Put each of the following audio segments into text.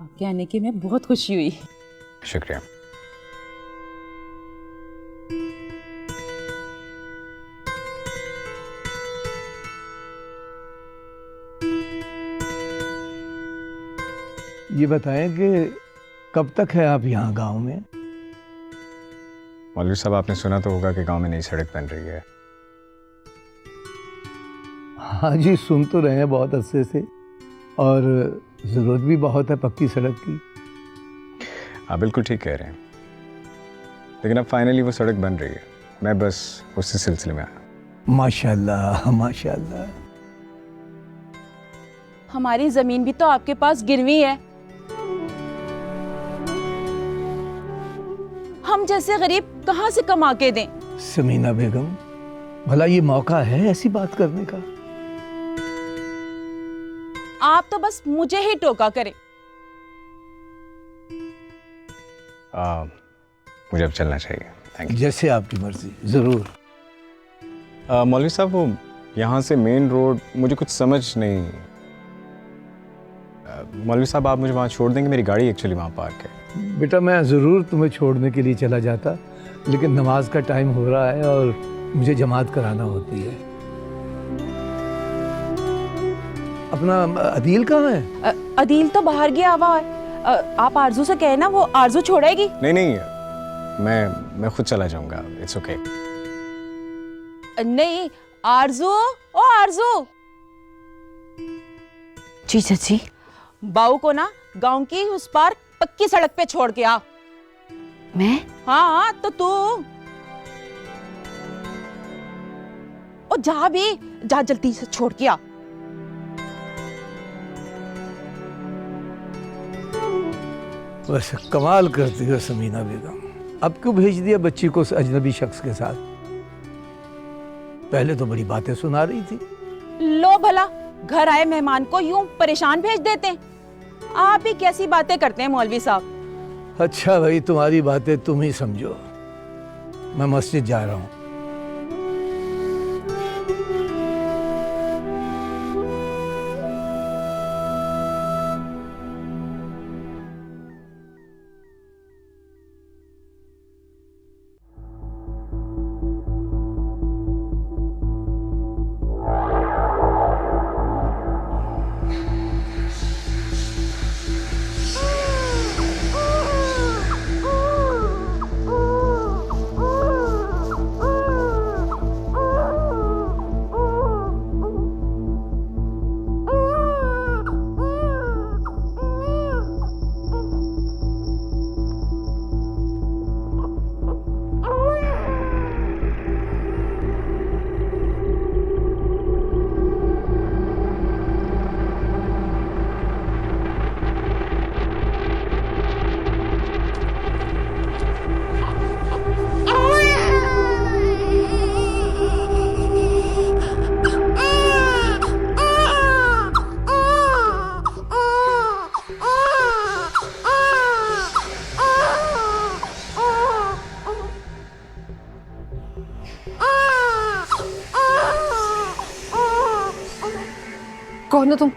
आपके आने की मैं बहुत खुशी हुई। शुक्रिया। ये बताएं कि कब तक है आप यहाँ गांव में? मौलवी साहब, आपने सुना तो होगा कि गांव में नई सड़क बन रही है। हाँ जी, सुन तो रहे हैं बहुत अरसे से, और ज़रूरत भी बहुत है पक्की सड़क की। आप बिल्कुल ठीक कह रहे हैं, लेकिन अब फाइनली वो सड़क बन रही है। मैं बस उसी सिलसिले में आया। माशाल्लाह माशाल्लाह। हमारी जमीन भी तो आपके पास गिरवी है। हम जैसे गरीब कहाँ से कमा के दें? समीना बेगम, भला ये मौका है ऐसी बात करने का? आप तो बस मुझे ही टोका करें। मुझे अब चलना चाहिए। Thank you. जैसे आपकी मर्जी। ज़रूर। मौलवी साहब, वो यहाँ से मेन रोड मुझे कुछ समझ नहीं। मौलवी साहब, आप मुझे वहाँ छोड़ देंगे? मेरी गाड़ी एक्चुअली वहाँ पार्क है। बेटा, मैं ज़रूर तुम्हें छोड़ने के लिए चला जाता, लेकिन नमाज का टाइम हो रहा है और मुझे जमात कराना होती है। अपना अदील कहाँ है? अदील तो बाहर गया हुआ है। आप आरजू से कहे ना, वो आरजू छोड़ेगी। नहीं नहीं, मैं खुद चला जाऊंगा। It's okay. नहीं, आरजू, ओ आरजू। जी चाची। बाऊ को ना गांव की उस पार पक्की सड़क पे छोड़ के आ। मैं? हाँ, तो तू ओ जा भी, जा जल्दी से छोड़ के आ। वैसे कमाल करती हो समीना बेगम, अब क्यों भेज दिया बच्ची को उस अजनबी शख्स के साथ? पहले तो बड़ी बातें सुना रही थी। लो भला, घर आए मेहमान को यूं परेशान भेज देते हैं। आप ही कैसी बातें करते हैं मौलवी साहब। अच्छा भाई, तुम्हारी बातें तुम ही समझो। मैं मस्जिद जा रहा हूँ। कौन हो तुम?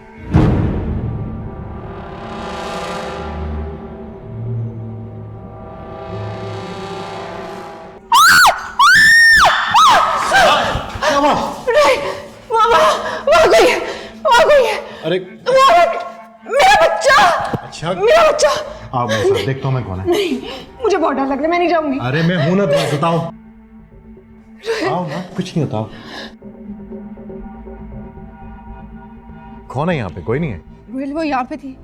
अरे मेरा बच्चा! अच्छा, मेरा बच्चा! आओ मेरे साथ, देखता हूँ मैं कौन है। नहीं, मुझे बहुत डर लग रहा है, मैं नहीं जाऊंगी। अरे मैं हूं ना, तुम्हें बताओ। आओ ना, कुछ नहीं होता। कौन है यहाँ पे? कोई नहीं है। रोहिल वो यहाँ पे थी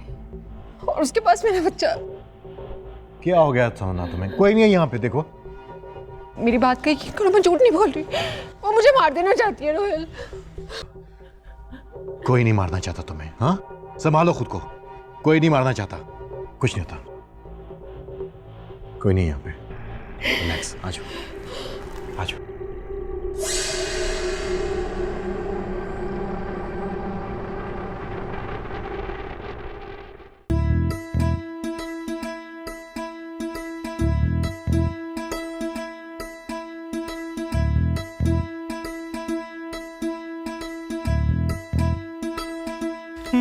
और उसके पास मेरा बच्चा। क्या हो गया सोना तुम्हें? कोई नहीं है यहाँ पे, देखो। मेरी बात का यकीन करो, मैं झूठ नहीं बोल रही। वो मुझे मार देना चाहती है रोहिल। कोई नहीं मारना चाहता तुम्हें। हाँ, संभालो खुद को। कोई नहीं मारना चाहता, कुछ नहीं होता। कोई नहीं यहाँ पे। रिलैक्स, आ जाओ, आ जाओ।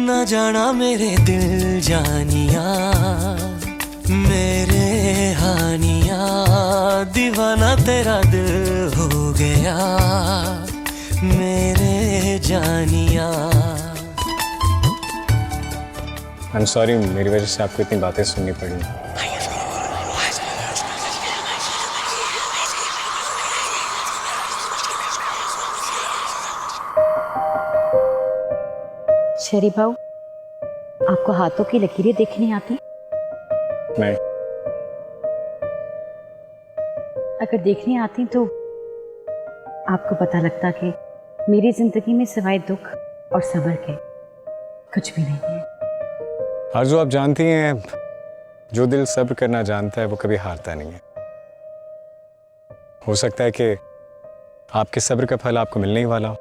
न जाना मेरे दिल जानिया, मेरे हानिया, दीवाना तेरा दिल हो गया, मेरे जानिया। आई एम सॉरी, मेरी वजह से आपको इतनी बातें सुननी पड़ी। शरीफ भाऊ, आपको हाथों की लकीरें देखनी आती? मैं अगर देखनी आती तो आपको पता लगता कि मेरी जिंदगी में सिवाय दुख और सब्र के कुछ भी नहीं है। आरज़ू, आप जानती हैं, जो दिल सब्र करना जानता है वो कभी हारता नहीं है। हो सकता है कि आपके सब्र का फल आपको मिलने ही वाला हो।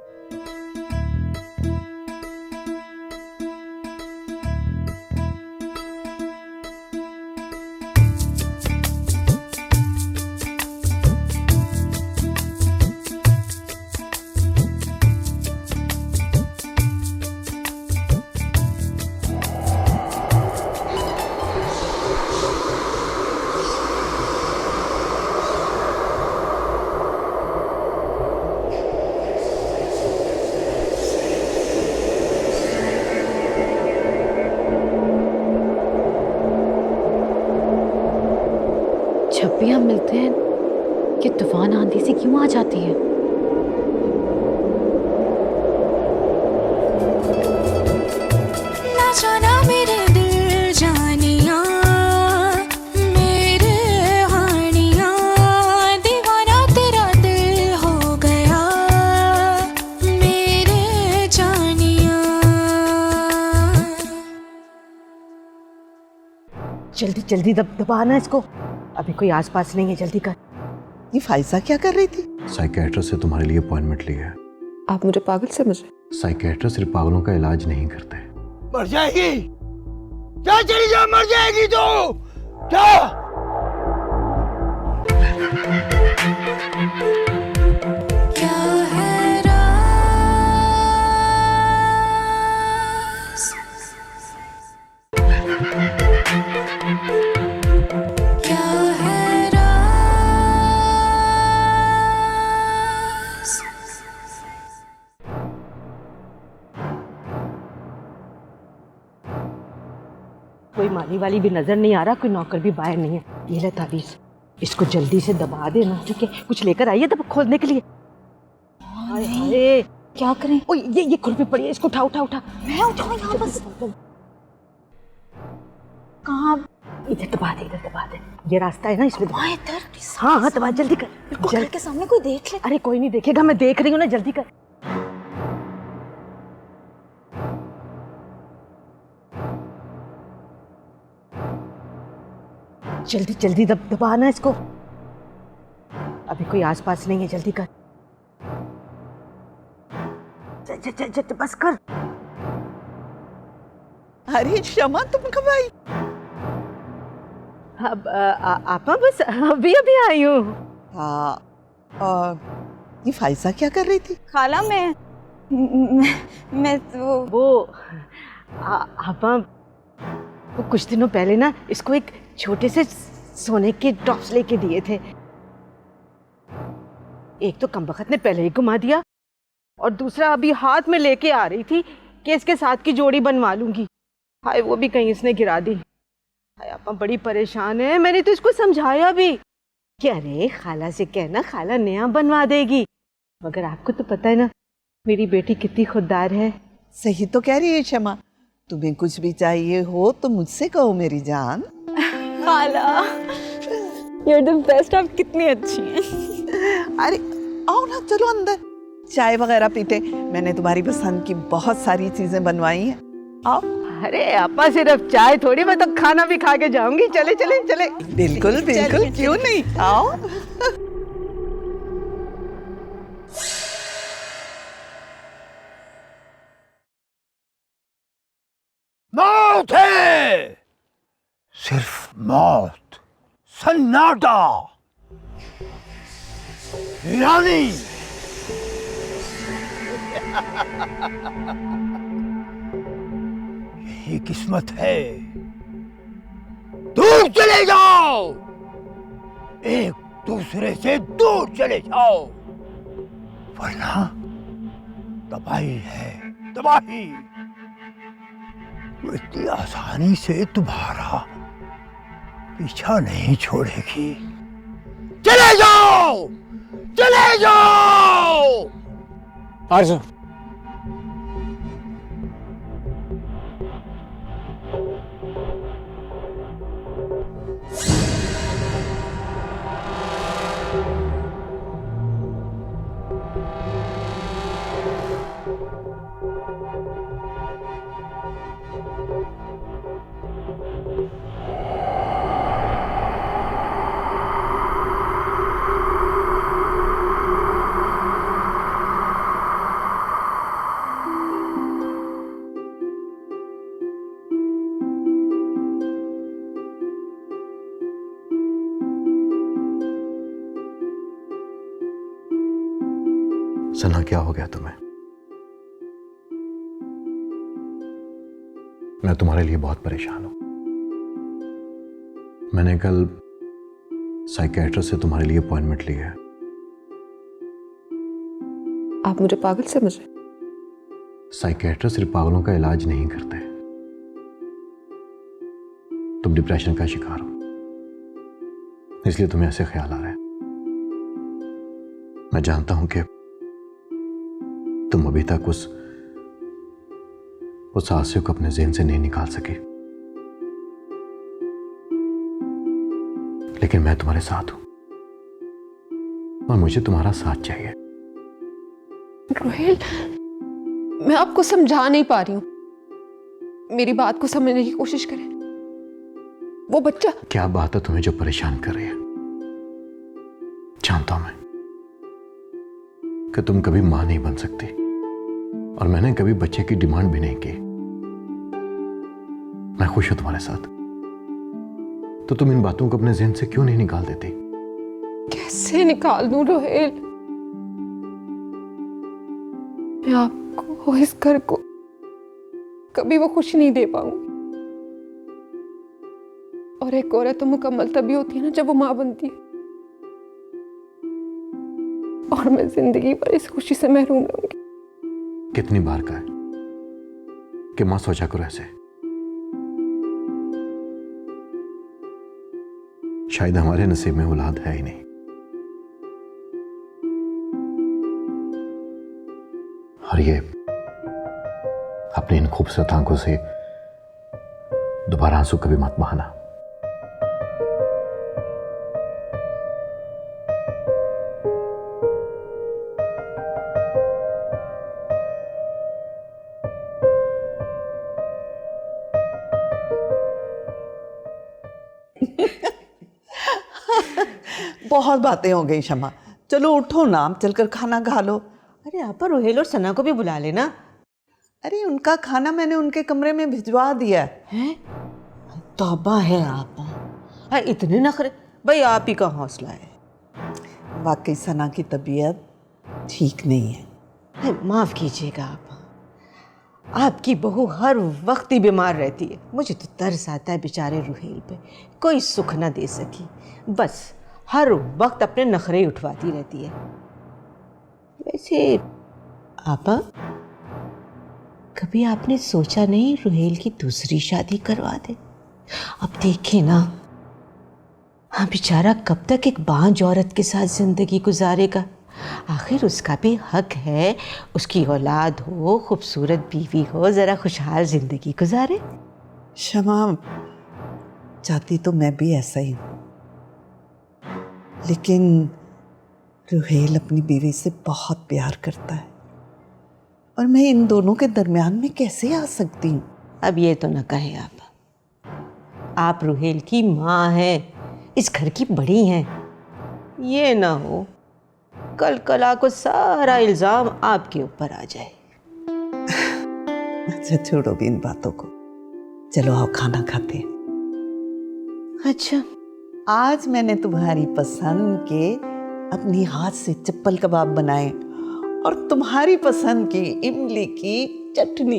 जब भी हम मिलते हैं कि तूफान आंधी से क्यों आ जाती है? ना जाना मेरे दिल जानिया, मेरे हानिया, दीवाना तेरा दिल हो गया, मेरे जानिया। जल्दी जल्दी दबाना इसको, अभी कोई आसपास नहीं है, जल्दी कर। ये फाइजा क्या कर रही थी? साइकेट्रिस्ट से तुम्हारे लिए अपॉइंटमेंट ली है। आप मुझे पागल समझ रहे? साइकेट्रिस्ट सिर्फ पागलों का इलाज नहीं करते। मर जाएगी क्या? चली जा, मर जाएगी तो क्या? क्या है राज? क्या है राज? कोई माली वाली भी नजर नहीं आ रहा, कोई नौकर भी बाहर नहीं है। ये ले ताबीज, इसको जल्दी से दबा देना, ठीक है? कुछ लेकर आइए दबा खोलने के लिए। हाय हाय, क्या करें? ओ ये खुरपी पड़ी है, इसको उठा उठा उठा। मैं उठाऊं यहाँ बस? कहाँ? इधर दबा दे, इधर दबा दे। ये रास्ता है ना, इसमें दबा। इधर? हाँ हाँ दबा, जल्दी कर। घर के सामने कोई देख ले। अरे कोई नहीं देखेगा, मैं देख रही हूँ ना, जल्दी कर। जल्दी जल्दी दबाना इसको, अभी कोई आसपास नहीं है, जल्दी कर। बस कर। अरे शमा, तुम कब आई? अब आपा बस अभी अभी आई हूँ। हाँ, ये फाइजा क्या कर रही थी? खाला, मैं तो वो आपा, वो कुछ दिनों पहले ना इसको एक छोटे से सोने के ड्रॉप्स लेके दिए थे। एक तो कमबख्त ने पहले ही घुमा दिया, और दूसरा अभी हाथ में लेके आ रही थी कि इसके साथ की जोड़ी बनवा लूंगी। हाय, वो भी कहीं इसने गिरा दी। हाय आपा बड़ी परेशान है। मैंने तो इसको समझाया भी कि अरे खाला से कहना, खाला नया बनवा देगी, मगर आपको तो पता है ना मेरी बेटी कितनी खुददार है। सही तो कह रही है शमा, तुम्हें कुछ भी चाहिए हो तो मुझसे कहो मेरी जान। खाला, you're the best, आप कितनी अच्छी हैं। अरे आओ ना, चलो अंदर चाय वगैरह पीते। मैंने तुम्हारी पसंद की बहुत सारी चीजें बनवाई हैं, आओ। अरे आपा, सिर्फ चाय थोड़ी, मैं तो खाना भी खा के जाऊंगी। चले चले चले। बिल्कुल बिल्कुल, क्यों नहीं, आओ। मौत है, सिर्फ मौत, सन्नाटा, रानी। ही किस्मत है। दूर चले जाओ, एक दूसरे से दूर चले जाओ, वरना तबाही है, तबाही। वो इतनी आसानी से तुम्हारा पीछा नहीं छोड़ेगी। चले जाओ, चले जाओ। आरजू, सना, क्या हो गया तुम्हें? मैं तुम्हारे लिए बहुत परेशान हूं। मैंने कल साइकियाट्रिस्ट से तुम्हारे लिए अपॉइंटमेंट ली है। आप मुझे पागल समझे? साइकियाट्रिस्ट सिर्फ पागलों का इलाज नहीं करते। तुम डिप्रेशन का शिकार हो, इसलिए तुम्हें ऐसे ख्याल आ रहे हैं। मैं जानता हूं कि तुम अभी तक उस हादसे को अपने ज़हन से नहीं निकाल सके, लेकिन मैं तुम्हारे साथ हूं और मुझे तुम्हारा साथ चाहिए। रोहेल, मैं आपको समझा नहीं पा रही हूं। मेरी बात को समझने की कोशिश करें। वो बच्चा, क्या बात है तुम्हें जो परेशान कर रही है? जानता हूं मैं कि तुम कभी मां नहीं बन सकती, और मैंने कभी बच्चे की डिमांड भी नहीं की। मैं खुश हूं तुम्हारे साथ, तो तुम इन बातों को अपने ज़हन से क्यों नहीं निकाल देती? कैसे निकाल दूं रोहेल? मैं आपको, इस घर को कभी वो खुशी नहीं दे पाऊंगी। और एक औरत तो मुकम्मल तभी होती है ना जब वो मां बनती है, और मैं जिंदगी भर इस खुशी से महरूम रहूंगी। कितनी बार कहा है कि मां सोचा करो ऐसे। शायद हमारे नसीब में औलाद है ही नहीं। और ये अपनी इन खूबसूरत आंखों से दोबारा आंसू कभी मत बहाना। बहुत बातें हो गई शमा, चलो उठो ना, चलकर खाना खा लो। अरे आप रोहेल और सना को भी बुला लेना। अरे उनका खाना मैंने उनके कमरे में भिजवा दिया है। तौबा है आप, इतने नखरे। भाई आप ही का हौसला है। वाकई सना की तबीयत ठीक नहीं है। माफ़ कीजिएगा आपकी बहू हर वक्त ही बीमार रहती है। मुझे तो तरस आता है बेचारे रुहेल पे, कोई सुख ना दे सकी, बस हर वक्त अपने नखरे उठवाती रहती है। वैसे आपा, कभी आपने सोचा नहीं रुहेल की दूसरी शादी करवा दे? अब देखें ना, हाँ बेचारा कब तक एक बांझ औरत के साथ जिंदगी गुजारेगा? आखिर उसका भी हक है, उसकी औलाद हो, खूबसूरत बीवी हो, ज़रा खुशहाल ज़िंदगी गुजारे। शमा, चाहती तो मैं भी ऐसा ही हूँ, लेकिन रुहेल अपनी बीवी से बहुत प्यार करता है, और मैं इन दोनों के दरमियान में कैसे आ सकती हूँ? अब ये तो न कहें आप रुहेल की माँ हैं, इस घर की बड़ी हैं। ये ना हो कल कला को सारा इल्ज़ाम आपके ऊपर आ जाए। अच्छा छोड़ो भी इन बातों को, चलो आओ खाना खाते हैं। अच्छा, आज मैंने तुम्हारी पसंद के अपनी हाथ से चप्पल कबाब बनाए और तुम्हारी पसंद की इमली की चटनी।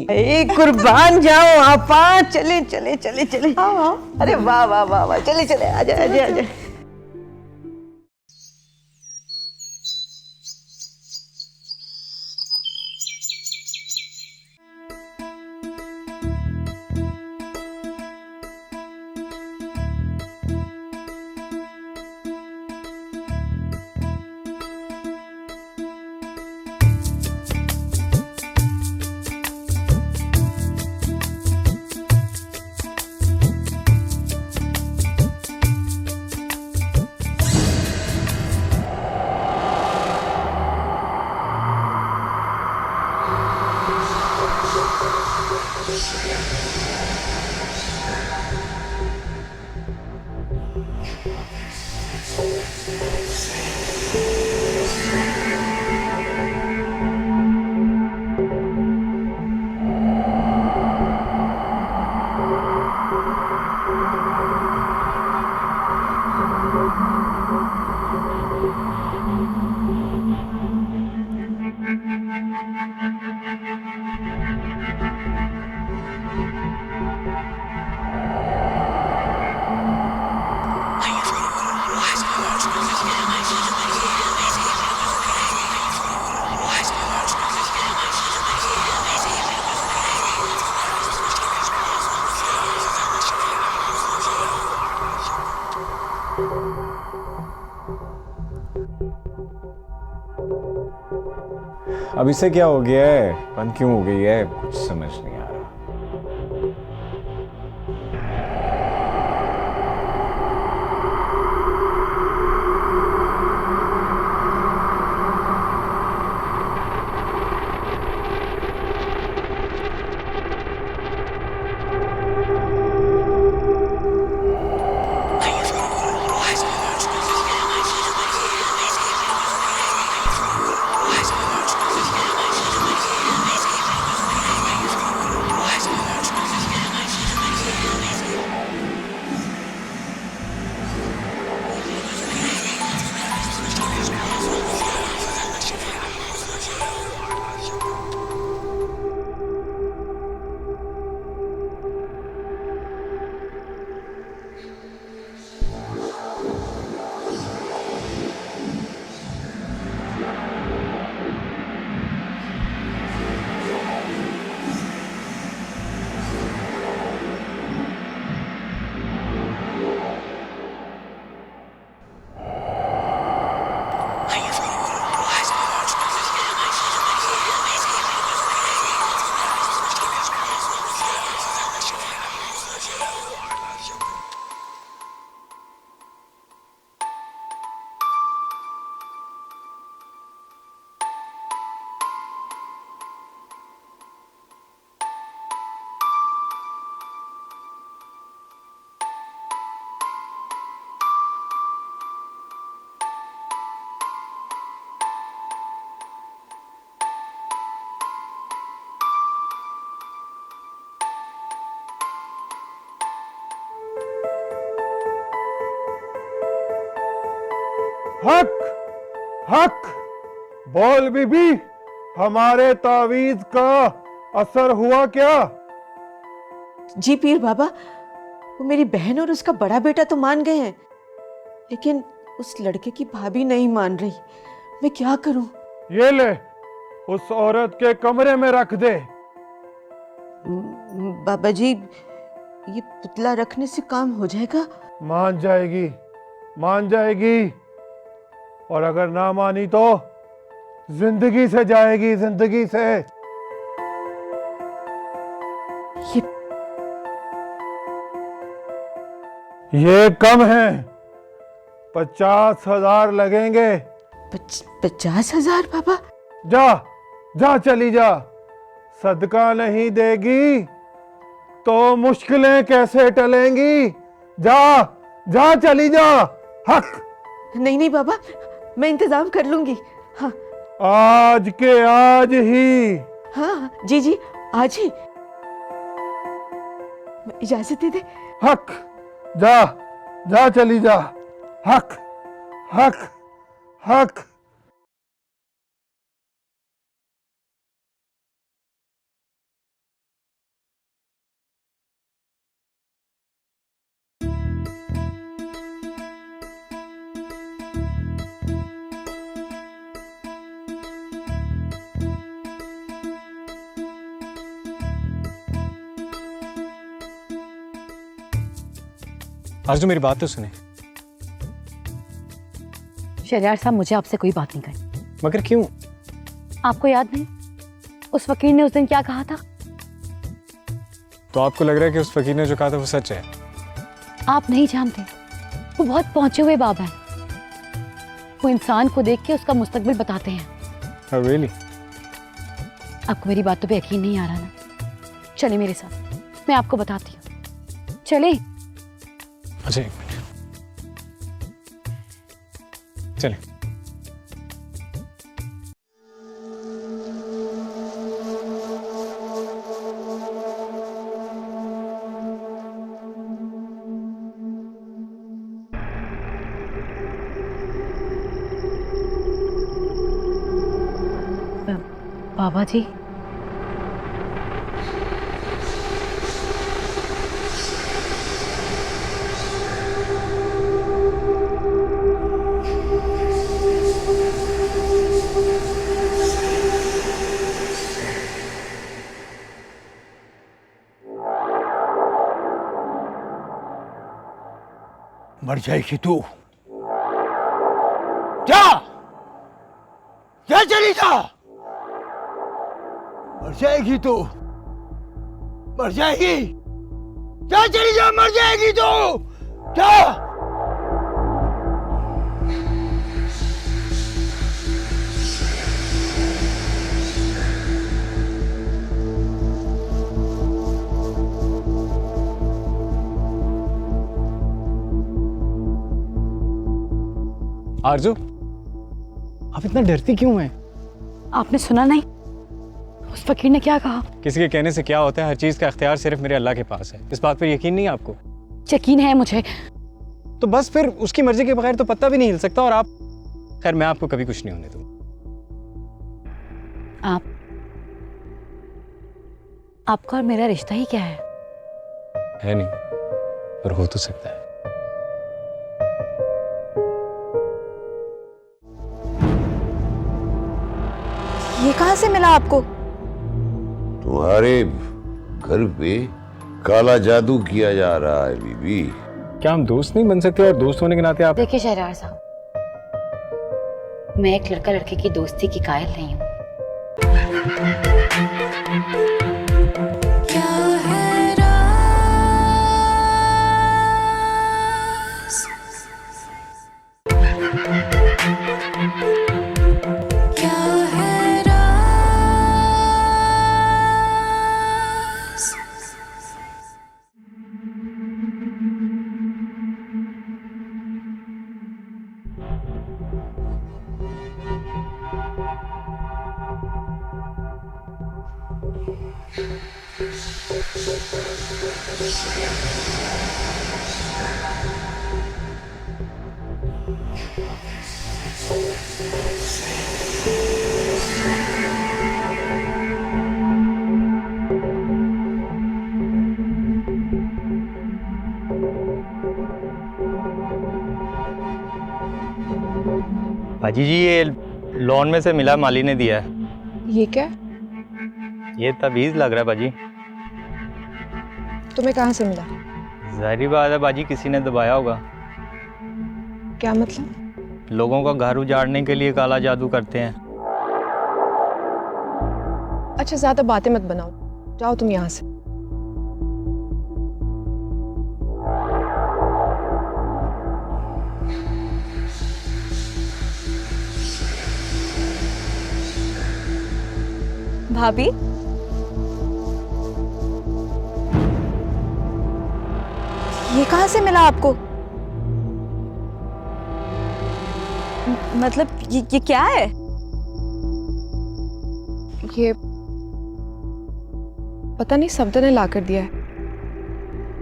कुर्बान जाओ आपा, चले चले चले चले। अरे वाह वाह वाह वाह, चले चले, आजा आजा आजा। अब इसे क्या हो गया है? बंद क्यों हो गई है? कुछ समझ नहीं आ रहा। हक हक बोल बीबी, हमारे तावीज का असर हुआ क्या? जी पीर बाबा, वो मेरी बहन और उसका बड़ा बेटा तो मान गए हैं, लेकिन उस लड़के की भाभी नहीं मान रही। मैं क्या करूं? ये ले, उस औरत के कमरे में रख दे। बाबा जी, ये पुतला रखने से काम हो जाएगा? मान जाएगी, मान जाएगी, और अगर ना मानी तो जिंदगी से जाएगी, जिंदगी से। ये कम है, 50,000 लगेंगे। 50,000 बाबा? जा जा, चली जा। सदका नहीं देगी तो मुश्किलें कैसे टलेंगी? जा जा, चली जा। हक। नहीं नहीं बाबा, मैं इंतजाम कर लूंगी। हाँ आज के आज ही। हाँ जी जी, आज ही। इजाजत दे दे। हक। जा जा, चली जा। हक हक हक। आरजू मेरी बात तो सुने। शहरयार साहब, मुझे आपसे कोई बात नहीं करनी। मगर क्यों? आपको याद नहीं उस वकील ने उस दिन क्या कहा था? तो आपको लग रहा है कि उस फकीर ने जो कहा था वो सच है? आप नहीं जानते, वो बहुत पहुंचे हुए बाबा हैं। वो इंसान को देख के उसका मुस्तकबिल बताते हैं। Oh, really? आपको मेरी बातों पे यकीन नहीं आ रहा ना? चले मेरे साथ, मैं आपको बताती हूँ। चले। अच्छा, एक मिनट। चले। बाबा जी, मर जाएगी तू। जा, जा चली जा। मर जाएगी तू, मर जाएगी। जा चली जा, मर जाएगी तू। जा। आरजू, आप इतना डरती क्यों हैं? आपने सुना नहीं उस फकीर ने क्या कहा? किसी के कहने से क्या होता है? हर चीज का इख्तियार सिर्फ मेरे अल्लाह के पास है। इस बात पर यकीन नहीं है आपको? यकीन है मुझे। तो बस फिर उसकी मर्जी के बगैर तो पत्ता भी नहीं हिल सकता। और आप, खैर मैं आपको कभी कुछ नहीं होने दूंगा। आपका और मेरा रिश्ता ही क्या है नहीं, पर हो तो सकता है। ये कहाँ से मिला आपको? तुम्हारे घर पे काला जादू किया जा रहा है बीबी। क्या हम दोस्त नहीं बन सकते? और दोस्त होने के नाते आप... देखिए शहरयार साहब, मैं एक लड़का लड़के की दोस्ती की कायल नहीं हूँ। क्या है राज, क्या है राज। भाजी जी, ये लोन में से मिला, माली ने दिया है। ये क्या? ये तबीज लग रहा है बाजी। तुम्हें कहाँ से मिला? जाहिर बात है बाजी, किसी ने दबाया होगा। क्या मतलब? लोगों का घर उजाड़ने के लिए काला जादू करते हैं। अच्छा, ज्यादा बातें मत बनाओ, जाओ तुम यहाँ से। भाभी, ये कहाँ से मिला आपको? मतलब ये क्या है? ये पता नहीं, सफदर ने ला कर दिया है।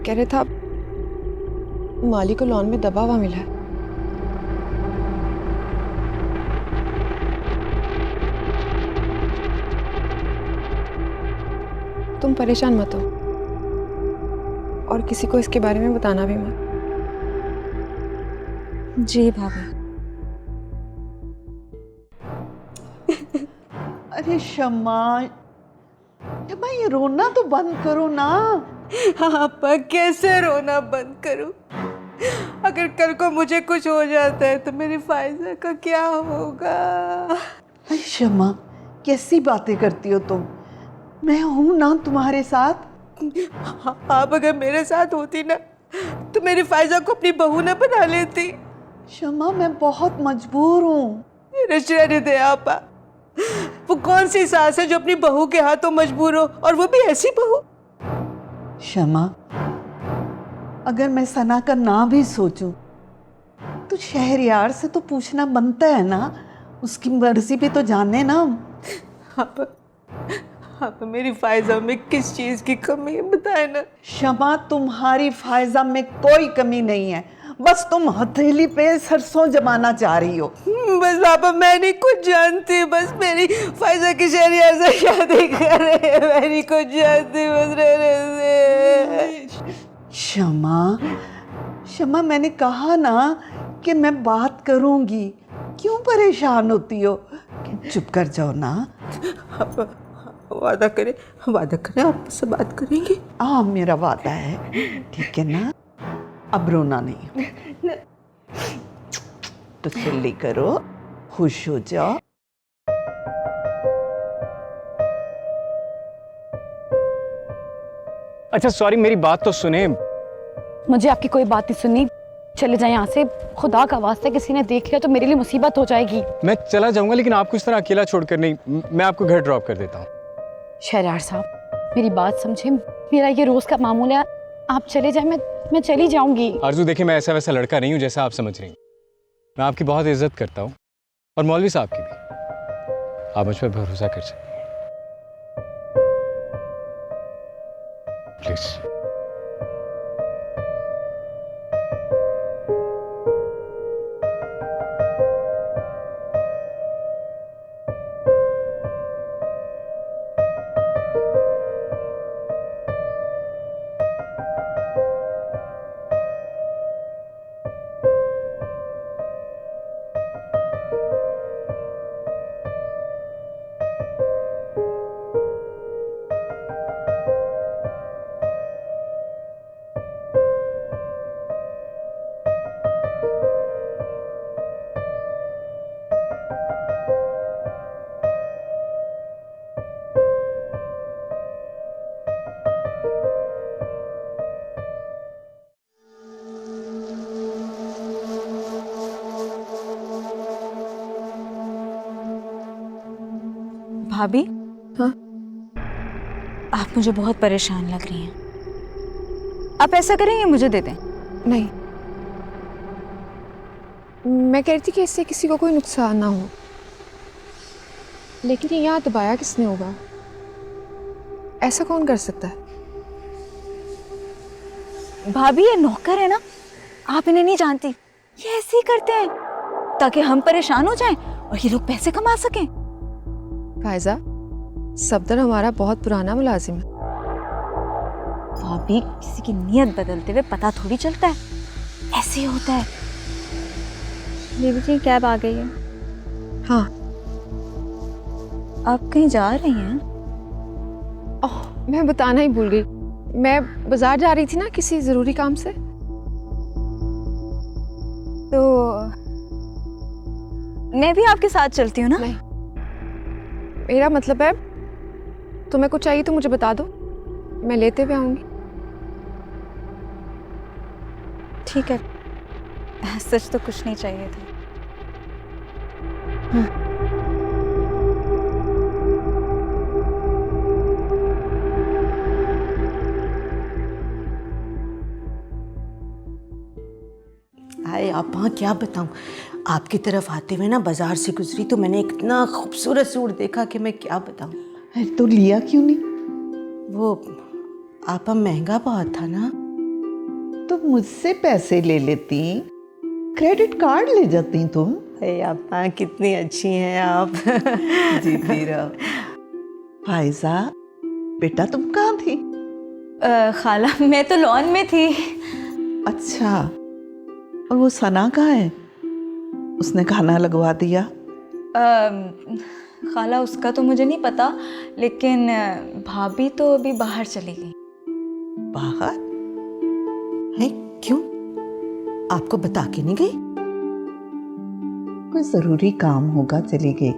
कह रहे था माली को लॉन में दबा हुआ मिला है। तुम परेशान मत हो और किसी को इसके बारे में बताना भी मत। जी भाभी। अरे शम्मा, शम्मा ये रोना तो बंद करो ना। आपा कैसे रोना बंद करूं? अगर कल को मुझे कुछ हो जाता है तो मेरी फायजा का क्या होगा? अरे शमा, कैसी बातें करती हो तुम? मैं हूं ना तुम्हारे साथ। आप अगर मेरे साथ होती ना तो मेरी फायजा को अपनी बहू न बना लेती। शमा, मैं बहुत मजबूर हूँ। रहने दे आपा। वो कौन सी सास है जो अपनी बहू के हाथों मजबूर हो, और वो भी ऐसी बहू? शमा, अगर मैं सना का ना भी सोचूं तो शहरयार से तो पूछना बनता है ना, उसकी मर्जी भी तो जाने ना। आप मेरी फायजा में किस चीज की कमी है बताए ना। शमा, तुम्हारी फायजा में कोई कमी नहीं है, बस तुम हथेली पे सरसों जमाना चाह रही हो। बस पापा, मैं नहीं कुछ जानती, बस मेरी फायजा की शहरयार से शादी करे, मैं नहीं कुछ जानती, बस रहने दे। शमा, शमा, मैंने कहा ना कि मैं बात करूंगी, क्यों परेशान होती हो? चुप कर जाओ ना। वादा करें आप मुझसे बात करेंगे? हाँ, मेरा वादा है, ठीक है ना? अब रोना नहीं, तसल्ली करो, खुश हो जाओ। अच्छा सॉरी, मेरी बात तो सुने। मुझे आपकी कोई बात नहीं सुननी, चले जाए यहाँ से। खुदा का वास्ता किसी ने देख लिया तो मेरे लिए मुसीबत हो जाएगी। मैं चला जाऊंगा, लेकिन आपको इस तरह अकेला छोड़कर नहीं। मैं आपको घर ड्रॉप कर देता हूँ। शहरयार साहब, मेरी बात समझे, मेरा ये रोज का मामूल है। आप चले जाए, मैं चली जाऊंगी। आरजू, देखिए, मैं ऐसा वैसा लड़का नहीं हूँ जैसा आप समझ रही हैं। मैं आपकी बहुत इज्जत करता हूँ, और मौलवी साहब की भी। आप मुझ पर भरोसा कर सकते हैं, प्लीज। भाभी, हाँ? आप मुझे बहुत परेशान लग रही हैं। आप ऐसा करेंगे, मुझे दे दें? नहीं, मैं कह रही थी कि इससे किसी को कोई नुकसान ना हो, लेकिन ये यहाँ दबाया किसने होगा? ऐसा कौन कर सकता है? भाभी, ये नौकर है ना, आप इन्हें नहीं जानती। ये ऐसे ही करते हैं ताकि हम परेशान हो जाएं और ये लोग पैसे कमा सकें। फायजा, सफदर हमारा बहुत पुराना मुलाजिम है। भाभी, किसी की नीयत बदलते हुए पता थोड़ी चलता है, ऐसे ही होता है। बेबी जी, कैब आ गई है। हाँ। आप कहीं जा रही हैं? ओह, मैं बताना ही भूल गई। मैं बाजार जा रही थी ना, किसी ज़रूरी काम से। तो मैं भी आपके साथ चलती हूँ ना? नहीं, मेरा मतलब है, तुम्हें कुछ चाहिए तो मुझे बता दो, मैं लेते हुए आऊँगी। ठीक है, सच तो कुछ नहीं चाहिए था। हाय आपा, क्या बताऊं, आपकी तरफ आते हुए ना बाजार से गुजरी तो मैंने एक इतना खूबसूरत सूट देखा कि मैं क्या बताऊं। अरे तो लिया क्यों नहीं? वो आपा महंगा बहुत था ना। तो मुझसे पैसे ले लेती, क्रेडिट कार्ड ले जाती तुम। अरे आपा, कितनी अच्छी हैं आप। जीती रहो। फायजा बेटा, तुम कहाँ थी? खाला, मैं तो लॉन में थी। अच्छा, और वो सना कहाँ है? उसने खाना लगवा दिया? खाला, उसका तो मुझे नहीं पता, लेकिन भाभी तो अभी बाहर चली गई। बाहर? है? क्यों? आपको बता के नहीं गई? कोई जरूरी काम होगा चली गई,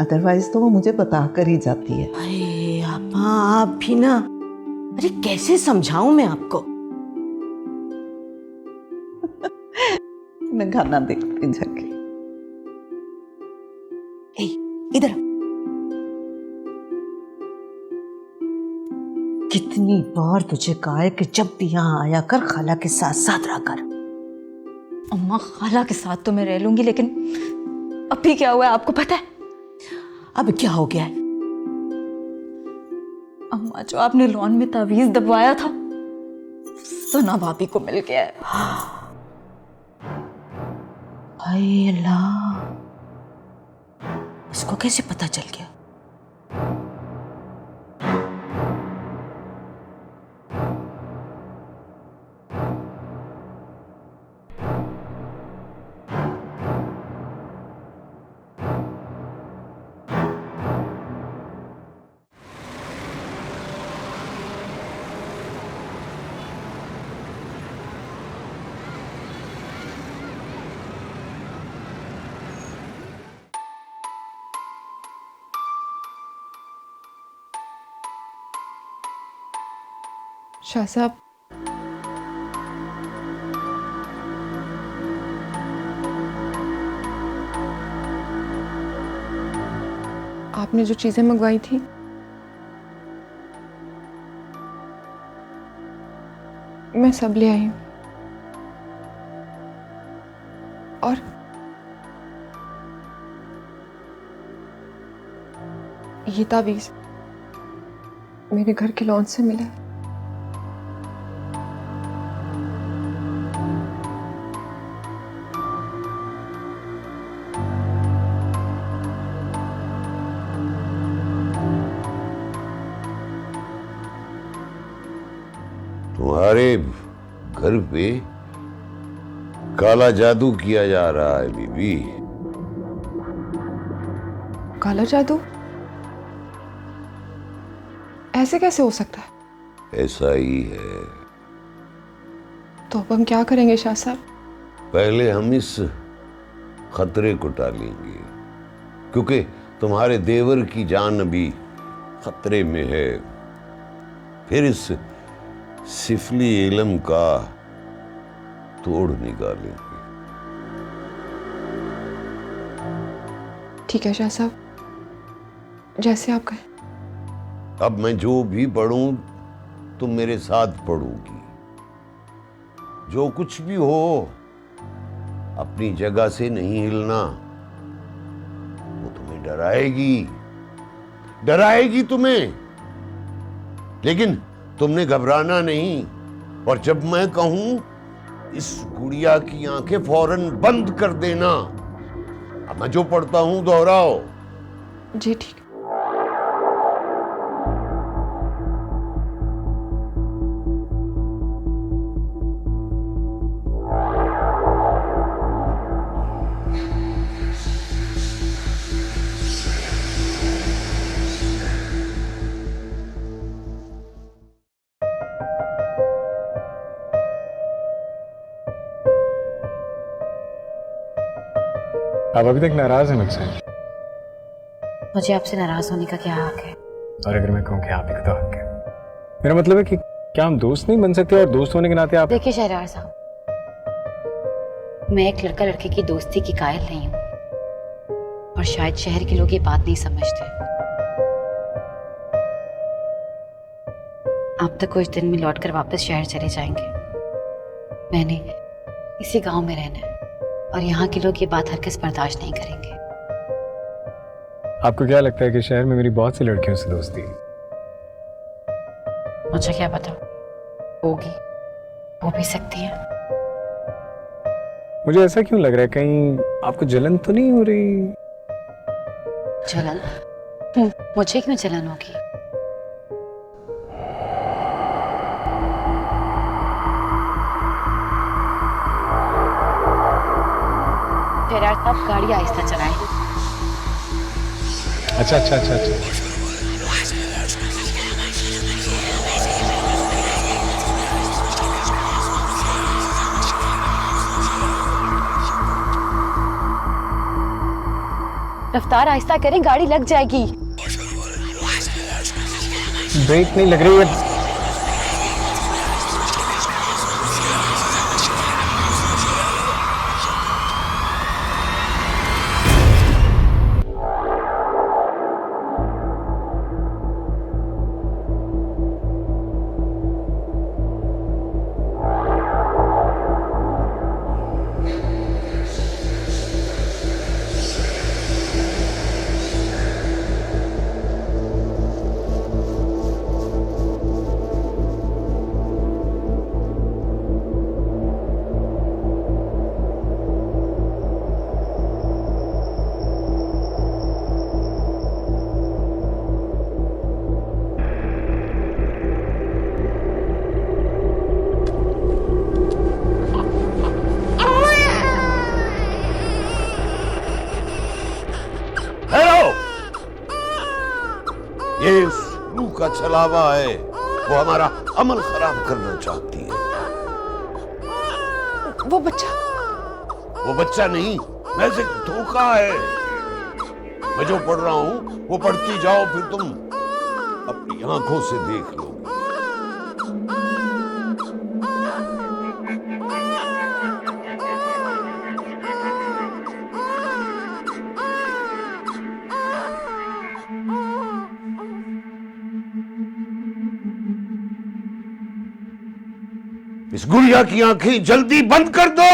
अदरवाइज तो वो मुझे बता कर ही जाती है। अरे आपा, आप भी ना, अरे कैसे समझाऊं मैं आपको? मैं खाना देखती जाके। ए, इधर आओ। कितनी बार तुझे कहा है कि जब भी यहाँ आया कर खाला के साथ साथ रहा कर। अम्मा, खाला के साथ तो मैं रह लूंगी, लेकिन अभी क्या हुआ है आपको पता है? अब क्या हो गया है? अम्मा, जो आपने लॉन में तावीज दबवाया था, सना भाभी को मिल गया है। हाय अल्लाह, इसको कैसे पता चल गया? शाह साहब, आपने जो चीजें मंगवाई थी मैं सब ले आई हूं, और ये तावीज मेरे घर के लॉन से मिला। तुम्हारे घर पे काला जादू किया जा रहा है बीबी। काला जादू? ऐसे कैसे हो सकता है? ऐसा ही है। तो अब हम क्या करेंगे शाह साहब? पहले हम इस खतरे को टालेंगे, क्योंकि तुम्हारे देवर की जान अभी खतरे में है। फिर इस सिफली इल्म का तोड़ निकालेंगे। ठीक है शाह साहब, जैसे आप कहें। अब मैं जो भी पढ़ूं तुम मेरे साथ पढ़ोगी। जो कुछ भी हो अपनी जगह से नहीं हिलना। वो तुम्हें डराएगी तुम्हें, लेकिन तुमने घबराना नहीं। और जब मैं कहूं इस गुड़िया की आंखें फौरन बंद कर देना। अब मैं जो पढ़ता हूं दोहराओ। जी ठीक। आप अभी तक नाराज हैं मुझसे? मुझे आपसे नाराज होने का क्या हक है? और अगर मैं कहूँ कि आप ही का तो हक है। मेरा मतलब है कि क्या हम दोस्त नहीं बन सकते? और दोस्त होने के नाते आप... देखिए शहरयार साहब, मैं एक लड़का लड़के की दोस्ती की कायल नहीं हूँ, और शायद शहर के लोग ये बात नहीं समझते। आप तो कुछ दिन में लौटकर वापस शहर चले जाएंगे। मैंने इसी गांव में रहना है, और यहाँ के लोग ये बात हरगिज़ बर्दाश्त नहीं करेंगे। आपको क्या लगता है कि शहर में मेरी बहुत सी लड़कियों से दोस्ती है? मुझे क्या पता, होगी, हो भी सकती है। मुझे ऐसा क्यों लग रहा है, कहीं आपको जलन तो नहीं हो रही? जलन? मुझे क्यों जलन होगी? शहरयार साहब, गाड़ी आहिस्ता चलाएं। अच्छा। रफ्तार आहिस्ता करें, गाड़ी लग जाएगी। ब्रेक नहीं लग रही है। ये फ्लू का छलावा है, वो हमारा अमल खराब करना चाहती है। वो बच्चा नहीं, वैसे धोखा है। मैं जो पढ़ रहा हूं वो पढ़ती जाओ, फिर तुम अपनी आंखों से देख लो। इस गुड़िया की आंखें जल्दी बंद कर दो।